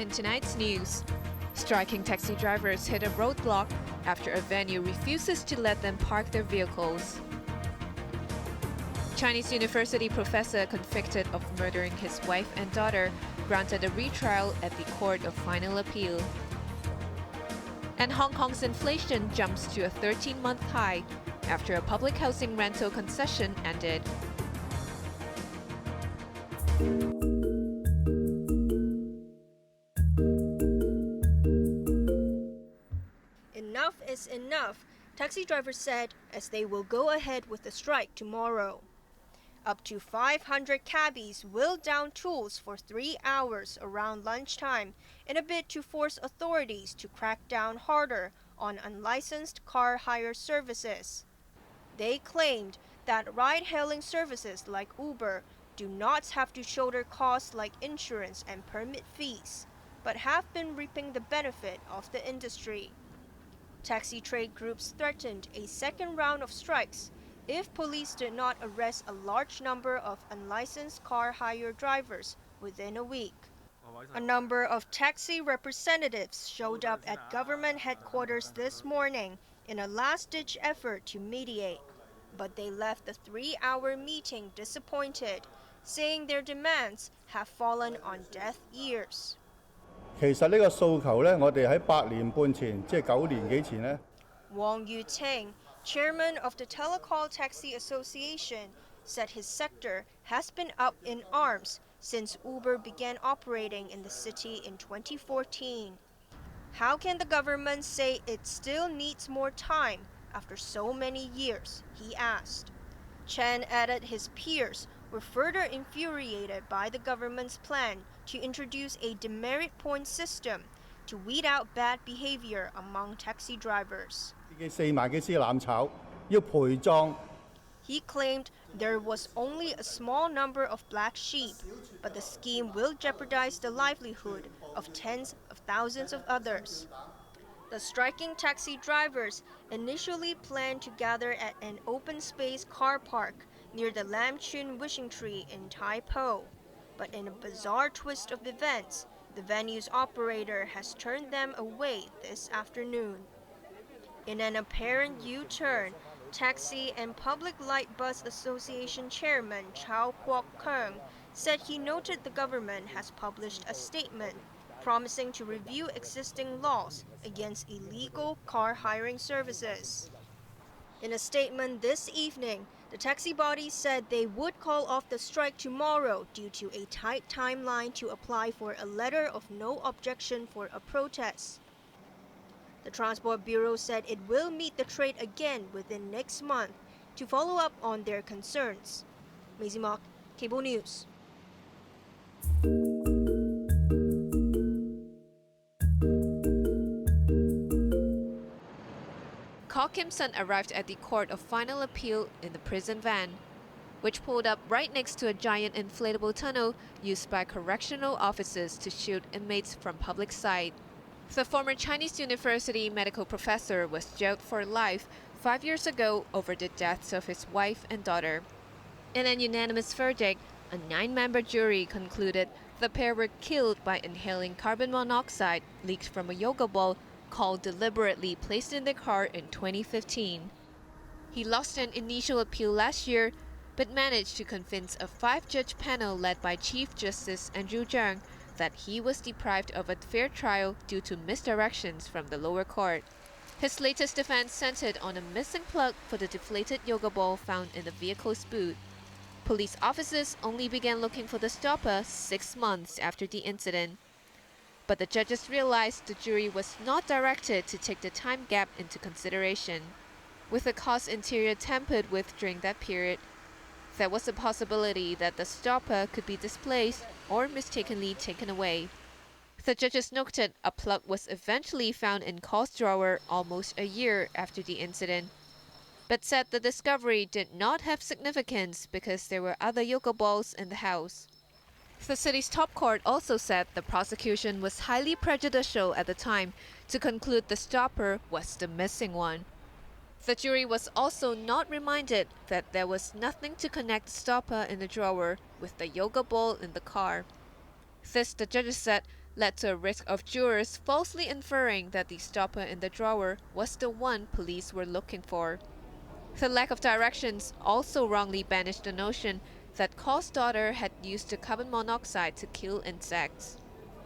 In tonight's news, striking taxi drivers hit a roadblock after a venue refuses to let them park their vehicles. Chinese university professor convicted of murdering his wife and daughter granted a retrial at the Court of Final Appeal. And Hong Kong's inflation jumps to a 13-month high after a public housing rental concession ended. Enough is enough, taxi drivers said as they will go ahead with the strike tomorrow. Up to 500 cabbies will down tools for 3 hours around lunchtime in a bid to force authorities to crack down harder on unlicensed car hire services. They claimed that ride-hailing services like Uber do not have to shoulder costs like insurance and permit fees, but have been reaping the benefit of the industry. Taxi trade groups threatened a second round of strikes if police did not arrest a large number of unlicensed car hire drivers within a week. A number of taxi representatives showed up at government headquarters this morning in a last-ditch effort to mediate, but they left the 3-hour meeting disappointed, saying their demands have fallen on deaf ears. 其實呢個訴求呢，我哋喺8年半前，即係9年幾前呢。 Wong Yu-ting, chairman of the Telecall Taxi Association, said his sector has been up in arms since Uber began operating in the city in 2014. How can the government say it still needs more time after so many years, he asked. Chen added his peers were further infuriated by the government's plan to introduce a demerit point system to weed out bad behavior among taxi drivers. He claimed there was only a small number of black sheep, but the scheme will jeopardize the livelihood of tens of thousands of others. The striking taxi drivers initially planned to gather at an open space car park near the Lam Chun wishing tree in Tai Po, but in a bizarre twist of events, the venue's operator has turned them away this afternoon. In an apparent U-turn, Taxi and Public Light Bus Association Chairman Chow Kwok-keung said he noted the government has published a statement promising to review existing laws against illegal car hiring services. In a statement this evening, the taxi body said they would call off the strike tomorrow due to a tight timeline to apply for a letter of no objection for a protest. The Transport Bureau said it will meet the trade again within next month to follow up on their concerns. Maisie Mock, Cable News. Ko Kim Sun arrived at the Court of Final Appeal in the prison van, which pulled up right next to a giant inflatable tunnel used by correctional officers to shield inmates from public sight. The former Chinese university medical professor was jailed for life 5 years ago over the deaths of his wife and daughter. In an unanimous verdict, a 9-member jury concluded the pair were killed by inhaling carbon monoxide leaked from a yoga ball called deliberately placed in the car in 2015. He lost an initial appeal last year, but managed to convince a 5-judge panel led by Chief Justice Andrew Zhang that he was deprived of a fair trial due to misdirections from the lower court. His latest defense centered on a missing plug for the deflated yoga ball found in the vehicle's boot. Police officers only began looking for the stopper 6 months after the incident. But the judges realized the jury was not directed to take the time gap into consideration. With the car's interior tampered with during that period, there was a possibility that the stopper could be displaced or mistakenly taken away. The judges noted a plug was eventually found in Ko's drawer almost a year after the incident, but said the discovery did not have significance because there were other yoga balls in the house. The city's top court also said the prosecution was highly prejudicial at the time to conclude the stopper was the missing one. The jury was also not reminded that there was nothing to connect the stopper in the drawer with the yoga ball in the car. This, the judges said, led to a risk of jurors falsely inferring that the stopper in the drawer was the one police were looking for. The lack of directions also wrongly banished the notion that Call's daughter had used the carbon monoxide to kill insects.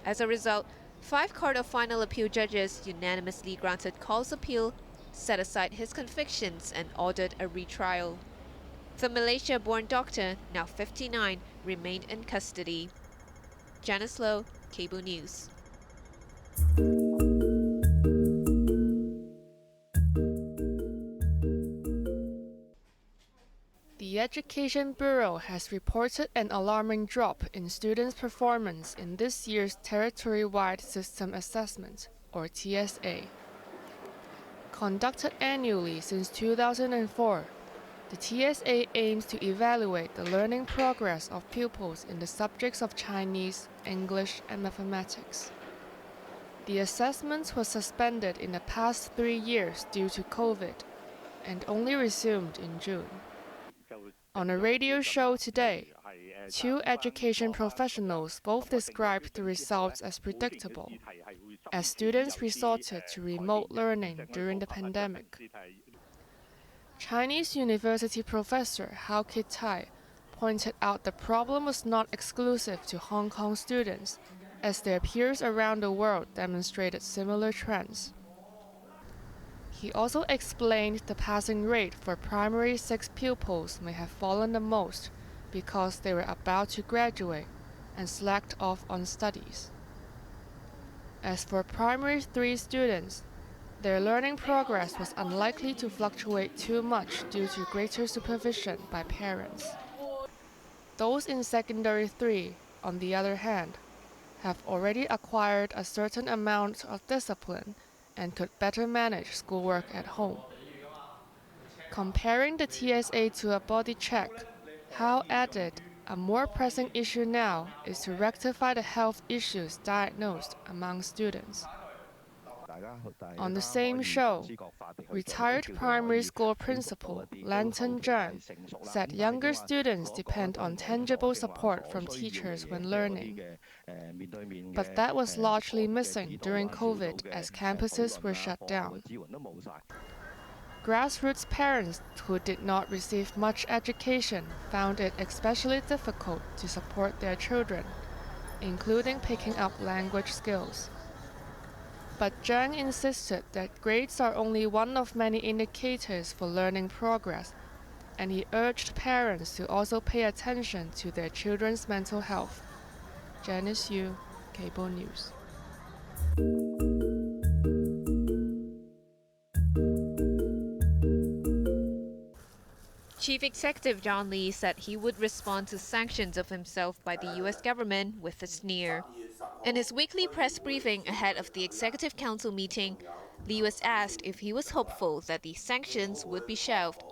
As a result, 5 Court of Final Appeal judges unanimously granted Call's appeal, set aside his convictions, and ordered a retrial. The Malaysia-born doctor, now 59, remained in custody. Janice Low, Cable News. The Education Bureau has reported an alarming drop in students' performance in this year's Territory-Wide System Assessment, or TSA. Conducted annually since 2004, the TSA aims to evaluate the learning progress of pupils in the subjects of Chinese, English, and mathematics. The assessment was suspended in the past 3 years due to COVID and only resumed in June. On a radio show today, 2 education professionals both described the results as predictable, as students resorted to remote learning during the pandemic. Chinese University professor Hao Kit-tai pointed out the problem was not exclusive to Hong Kong students, as their peers around the world demonstrated similar trends. He also explained the passing rate for primary 6 pupils may have fallen the most because they were about to graduate and slacked off on studies. As for primary 3 students, their learning progress was unlikely to fluctuate too much due to greater supervision by parents. Those in secondary 3, on the other hand, have already acquired a certain amount of discipline and could better manage schoolwork at home. Comparing the TSA to a body check, Hao added, a more pressing issue now is to rectify the health issues diagnosed among students. On the same show, retired primary school principal Lanton Zhang said younger students depend on tangible support from teachers when learning. But that was largely missing during COVID as campuses were shut down. Grassroots parents who did not receive much education found it especially difficult to support their children, including picking up language skills. But Zhang insisted that grades are only one of many indicators for learning progress, and he urged parents to also pay attention to their children's mental health. Janice Yu, Cable News. Chief Executive John Lee said he would respond to sanctions of himself by the U.S. government with a sneer. In his weekly press briefing ahead of the Executive Council meeting, Lee was asked if he was hopeful that the sanctions would be shelved.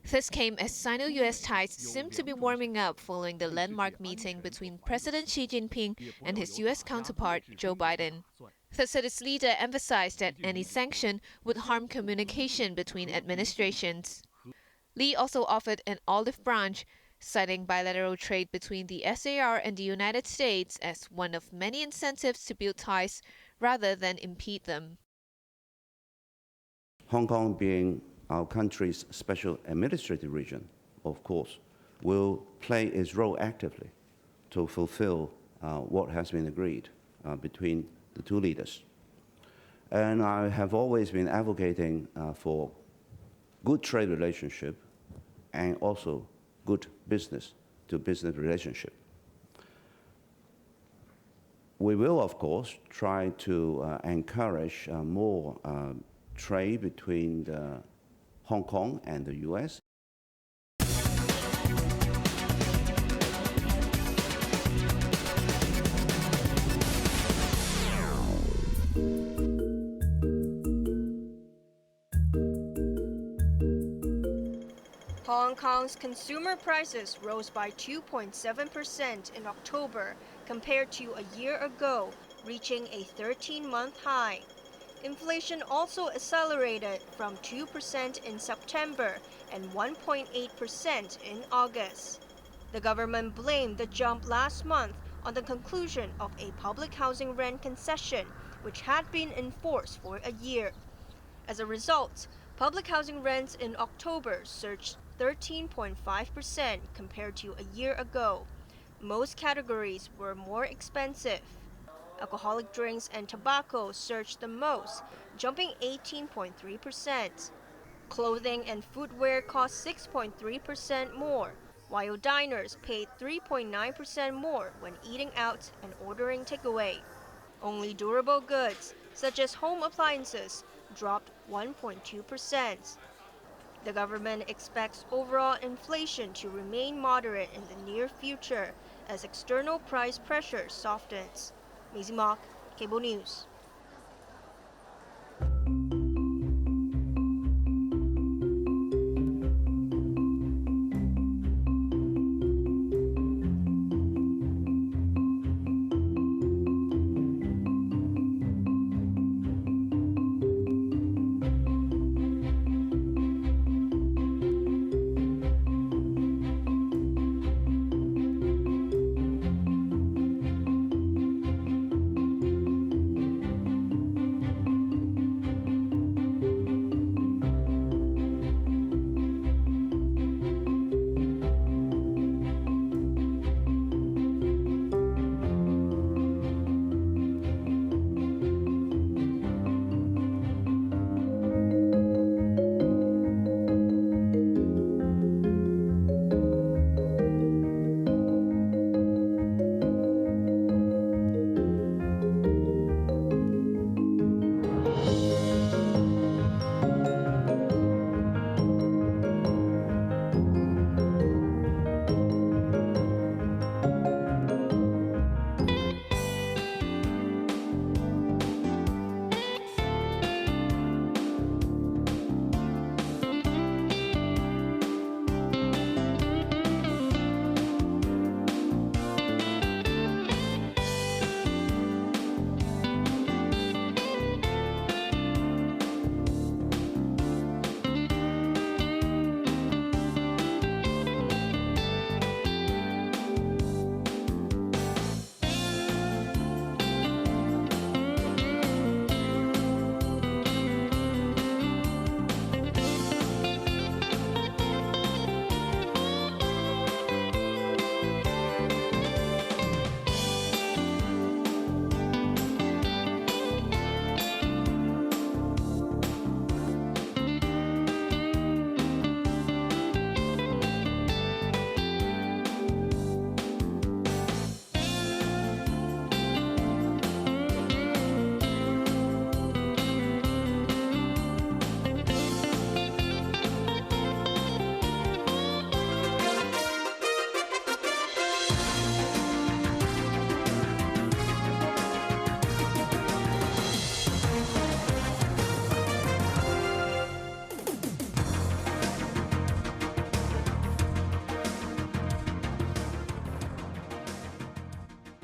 This came as Sino-US ties seemed to be warming up following the landmark meeting between President Xi Jinping and his U.S. counterpart, Joe Biden. The city's leader emphasized that any sanction would harm communication between administrations. Lee also offered an olive branch, citing bilateral trade between the SAR and the United States as one of many incentives to build ties rather than impede them. Hong Kong being our country's special administrative region, of course, will play its role actively to fulfill what has been agreed between the 2 leaders. And I have always been advocating for good trade relationship and also good business-to-business relationship. We will, of course, try to encourage more trade between Hong Kong and the U.S. Hong Kong's consumer prices rose by 2.7% in October compared to a year ago, reaching a 13-month high. Inflation also accelerated from 2% in September and 1.8% in August. The government blamed the jump last month on the conclusion of a public housing rent concession, which had been in force for a year. As a result, public housing rents in October surged 13.5% compared to a year ago. Most categories were more expensive. Alcoholic drinks and tobacco surged the most, jumping 18.3%. Clothing and footwear cost 6.3% more, while diners paid 3.9% more when eating out and ordering takeaway. Only durable goods, such as home appliances, dropped 1.2%. The government expects overall inflation to remain moderate in the near future as external price pressure softens. Maisie Mock, Cable News.